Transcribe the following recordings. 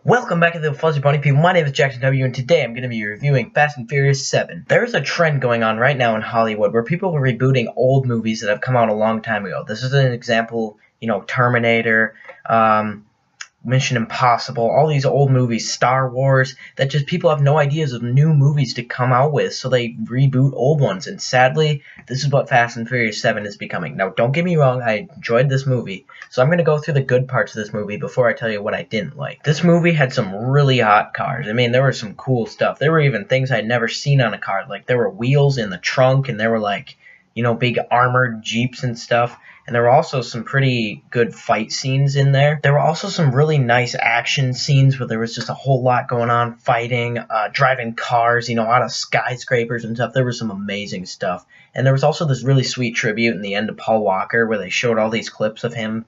Welcome back to the Fuzzy Bunny people. My name is Jackson W, and today I'm going to be reviewing Fast and Furious 7. There's a trend going on right now in Hollywood where people are rebooting old movies that have come out a long time ago. This is an example, Terminator, Mission Impossible, all these old movies, Star Wars, that just people have no ideas of new movies to come out with, so they reboot old ones. And sadly, this is what Fast and Furious 7 is becoming. Now, don't get me wrong, I enjoyed this movie, so I'm going to go through the good parts of this movie before I tell you what I didn't like. This movie had some really hot cars. I mean, there was some cool stuff. There were even things I'd never seen on a car. Like, there were wheels in the trunk, and there were, like, big armored Jeeps and stuff. And there were also some pretty good fight scenes in there. There were also some really nice action scenes where there was just a whole lot going on, fighting, driving cars, out of skyscrapers and stuff. There was some amazing stuff. And there was also this really sweet tribute in the end to Paul Walker where they showed all these clips of him,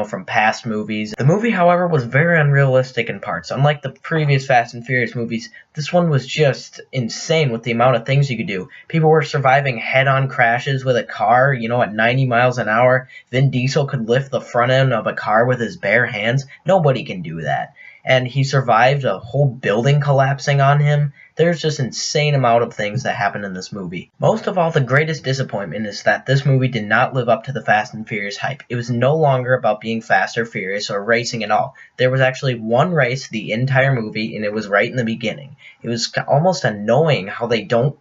from past movies. The movie, however, was very unrealistic in parts. Unlike the previous Fast and Furious movies, this one was just insane with the amount of things you could do. People were surviving head-on crashes with a car, at 90 miles an hour. Vin Diesel could lift the front end of a car with his bare hands. Nobody can do that. And he survived a whole building collapsing on him. There's just insane amount of things that happen in this movie. Most of all, the greatest disappointment is that this movie did not live up to the Fast and Furious hype. It was no longer about being fast or furious or racing at all. There was actually one race the entire movie, and it was right in the beginning. It was almost annoying how they don't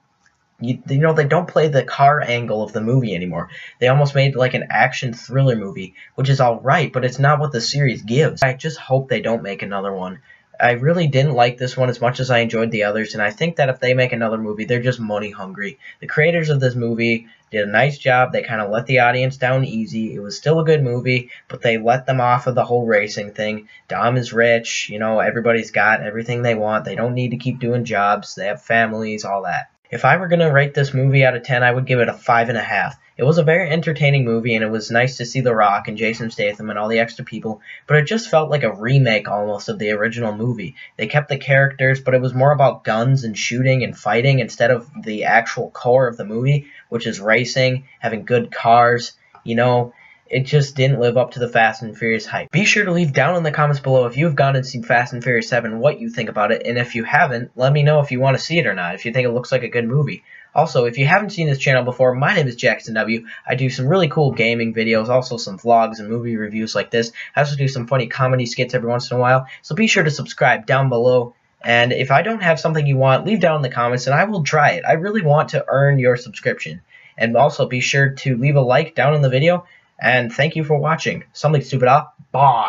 they don't play the car angle of the movie anymore. They almost made like an action thriller movie, which is alright, but it's not what the series gives. I just hope they don't make another one. I really didn't like this one as much as I enjoyed the others, and I think that if they make another movie, they're just money hungry. The creators of this movie did a nice job. They kind of let the audience down easy. It was still a good movie, but they let them off of the whole racing thing. Dom is rich, everybody's got everything they want. They don't need to keep doing jobs. They have families, all that. If I were going to rate this movie out of 10, I would give it a 5.5. It was a very entertaining movie, and it was nice to see The Rock and Jason Statham and all the extra people, but it just felt like a remake almost of the original movie. They kept the characters, but it was more about guns and shooting and fighting instead of the actual core of the movie, which is racing, having good cars, It just didn't live up to the Fast and Furious hype. Be sure to leave down in the comments below if you've gone and seen Fast and Furious 7 what you think about it, and if you haven't, let me know if you want to see it or not, if you think it looks like a good movie. Also, if you haven't seen this channel before, my name is Jackson W. I do some really cool gaming videos, also some vlogs and movie reviews like this. I also do some funny comedy skits every once in a while, so be sure to subscribe down below. And if I don't have something you want, leave down in the comments and I will try it. I really want to earn your subscription. And also be sure to leave a like down in the video. And thank you for watching. Something stupid off. Bye.